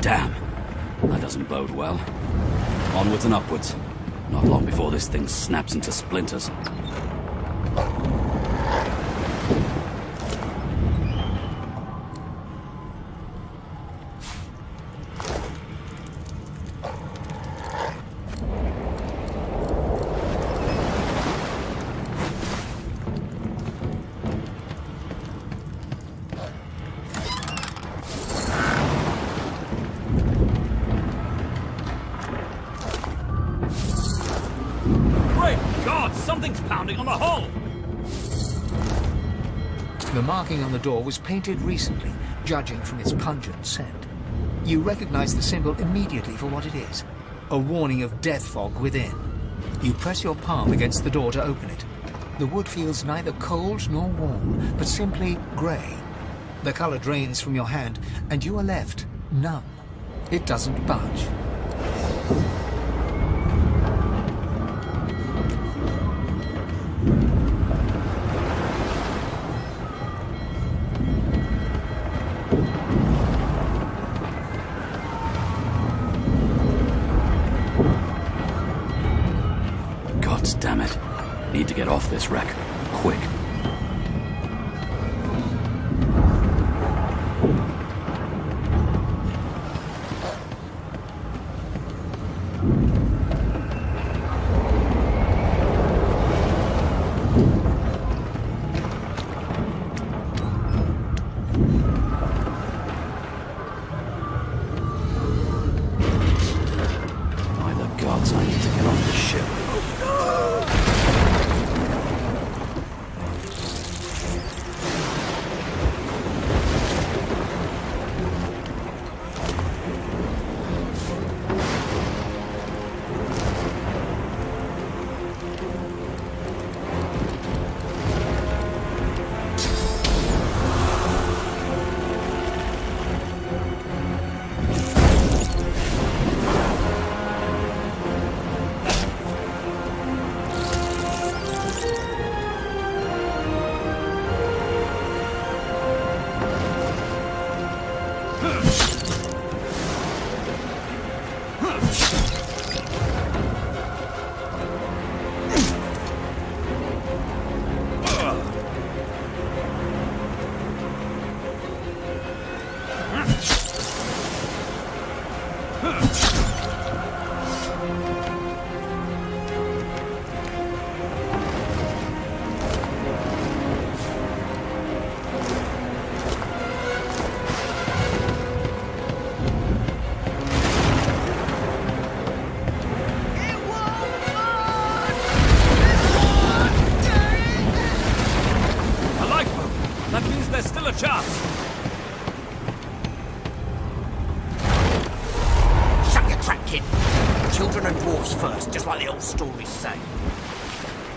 Damn. That doesn't bode well. Onwards and upwards. Not long before this thing snaps into splinters. Something's pounding on the hull! The marking on the door was painted recently, judging from its pungent scent. You recognize the symbol immediately for what it is, a warning of death fog within. You press your palm against the door to open it. The wood feels neither cold nor warm, but simply grey. The color drains from your hand, and you are left numb. It doesn't budge. Damn it. Need to get off this wreck. Quick. By the gods, I need to get off this ship.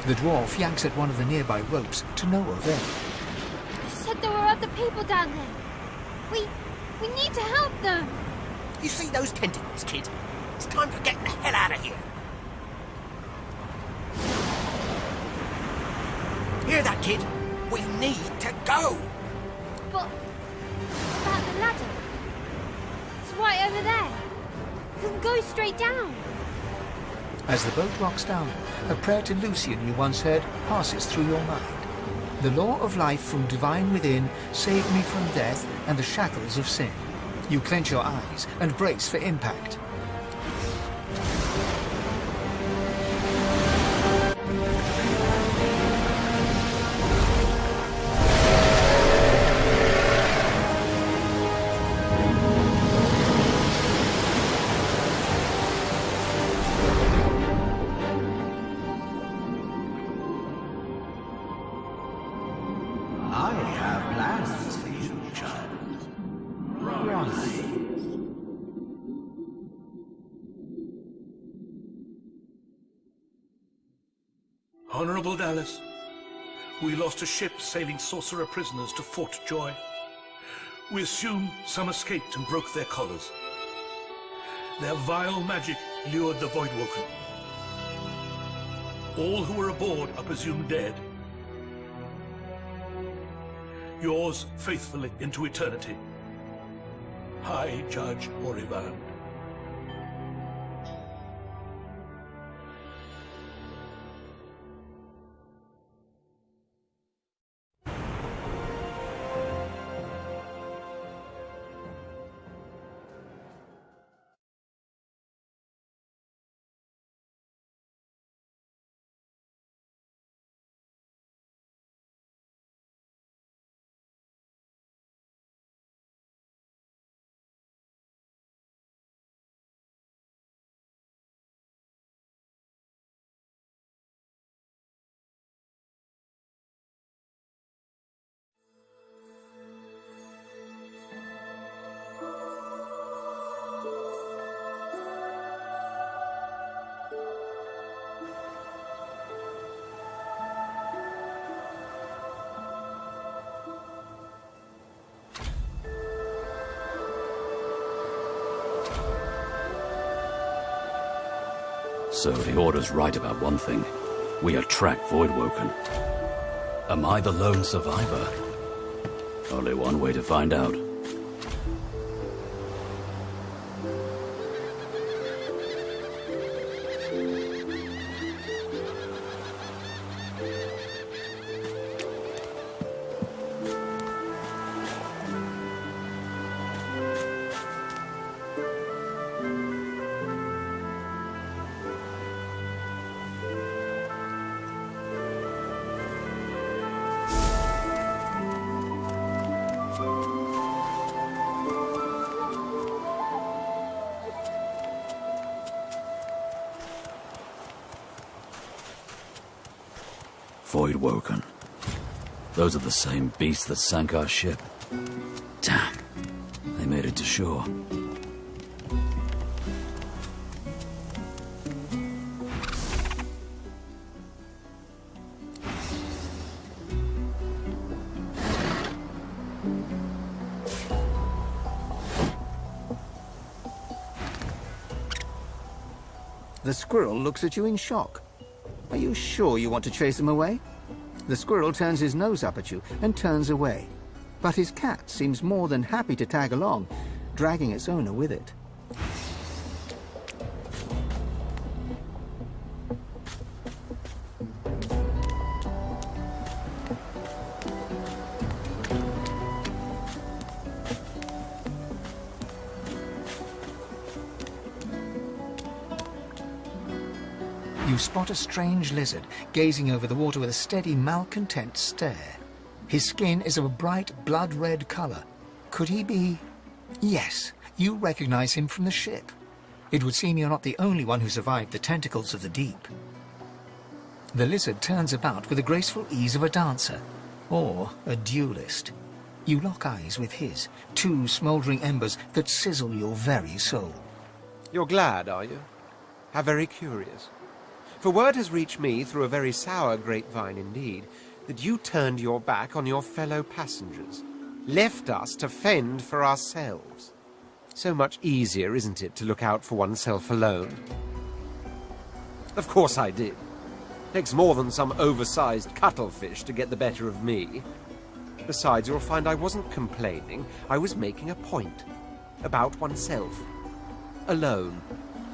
The dwarf yanks at one of the nearby ropes to no avail. They said there were other people down there. We need to help them. You see those tentacles, kid? It's time for getting the hell out of here. Hear that, kid? We need to go. But what about the ladder? It's right over there. We can go straight down. As the boat rocks down, a prayer to Lucian you once heard passes through your mind. The law of life from divine within saved me from death and the shackles of sin. You clench your eyes and brace for impact. Honorable Dallas, we lost a ship sailing sorcerer prisoners to Fort Joy. We assume some escaped and broke their collars. Their vile magic lured the Voidwoken. All who were aboard are presumed dead. Yours faithfully into eternity. High Judge Orivan. So the Order's right about one thing. We attract Voidwoken. Am I the lone survivor? Only one way to find out. Voidwoken. Those are the same beasts that sank our ship. Damn. They made it to shore. The squirrel looks at you in shock. Are you sure you want to chase him away? The squirrel turns his nose up at you and turns away. But his cat seems more than happy to tag along, dragging its owner with it. You spot a strange lizard gazing over the water with a steady, malcontent stare. His skin is of a bright, blood-red color. Could he be... Yes, you recognize him from the ship. It would seem you're not the only one who survived the tentacles of the deep. The lizard turns about with the graceful ease of a dancer, or a duelist. You lock eyes with his, two smouldering embers that sizzle your very soul. You're glad, are you? How very curious. For word has reached me through a very sour grapevine indeed, that you turned your back on your fellow passengers, left us to fend for ourselves. So much easier, isn't it, to look out for oneself alone? Of course I did. Takes more than some oversized cuttlefish to get the better of me. Besides, you'll find I wasn't complaining, I was making a point. About oneself. Alone.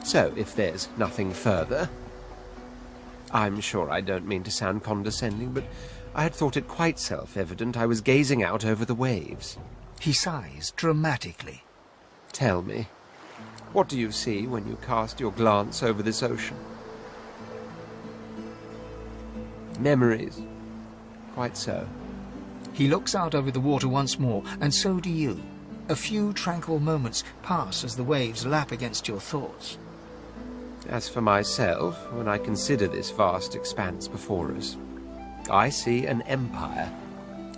So, if there's nothing further... I'm sure I don't mean to sound condescending, but I had thought it quite self-evident I was gazing out over the waves. He sighs dramatically. Tell me, what do you see when you cast your glance over this ocean? Memories. Quite so. He looks out over the water once more, and so do you. A few tranquil moments pass as the waves lap against your thoughts. As for myself, when I consider this vast expanse before us, I see an empire.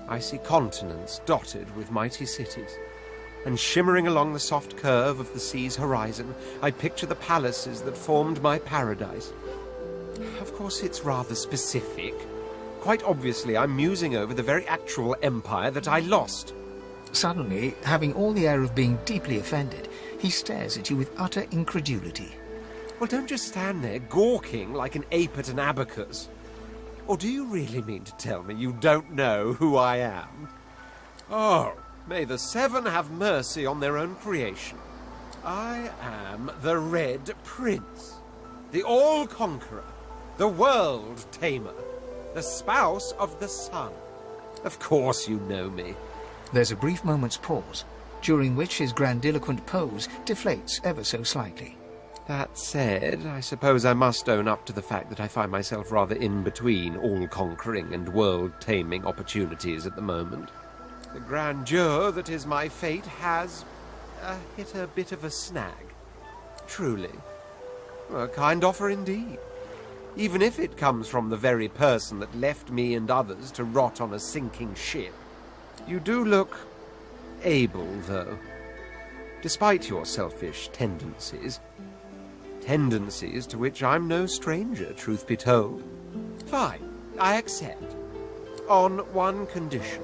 I see continents dotted with mighty cities. And shimmering along the soft curve of the sea's horizon, I picture the palaces that formed my paradise. Of course, it's rather specific. Quite obviously, I'm musing over the very actual empire that I lost. Suddenly, having all the air of being deeply offended, he stares at you with utter incredulity. Well, don't just stand there gawking like an ape at an abacus. Or do you really mean to tell me you don't know who I am? Oh, May the Seven have mercy on their own creation. I am the Red Prince, the All-Conqueror, the World-Tamer, the spouse of the Sun. Of course you know me. There's a brief moment's pause, during which his grandiloquent pose deflates ever so slightly. That said, I suppose I must own up to the fact that I find myself rather in between all-conquering and world-taming opportunities at the moment. The grandeur that is my fate has hit a bit of a snag. Truly. A kind offer indeed. Even if it comes from the very person that left me and others to rot on a sinking ship. You do look able, though. Despite your selfish tendencies. Tendencies to which I'm no stranger, truth be told. Fine, I accept. On one condition.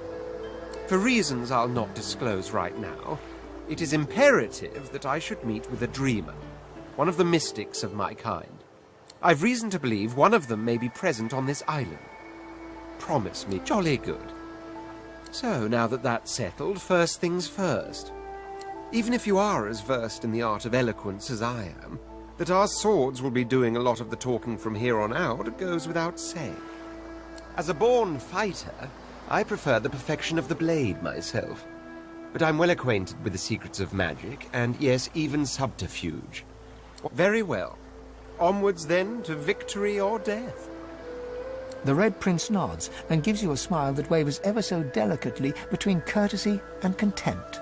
For reasons I'll not disclose right now, it is imperative that I should meet with a dreamer, one of the mystics of my kind. I've reason to believe one of them may be present on this island. Promise me, jolly good. So, now that that's settled, first things first. Even if you are as versed in the art of eloquence as I am, that our swords will be doing a lot of the talking from here on out goes without saying. As a born fighter, I prefer the perfection of the blade myself. But I'm well acquainted with the secrets of magic, and yes, even subterfuge. Very well. Onwards, then, to victory or death. The Red Prince nods and gives you a smile that wavers ever so delicately between courtesy and contempt.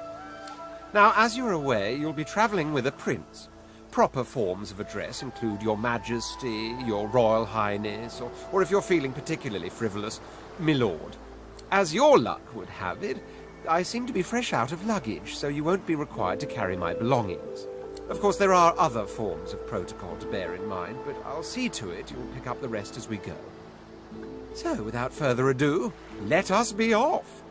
Now, as you're aware, you'll be travelling with a prince. Proper forms of address include Your Majesty, Your Royal Highness, or if you're feeling particularly frivolous, Milord. As your luck would have it, I seem to be fresh out of luggage, so you won't be required to carry my belongings. Of course, there are other forms of protocol to bear in mind, but I'll see to it you'll pick up the rest as we go. So, without further ado, let us be off.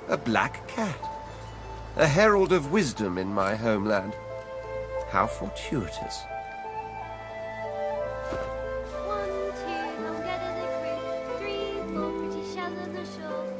A black cat. A herald of wisdom in my homeland. How fortuitous. 1, 2, I'm good at the crew. 3, 4, pretty shells on the shore.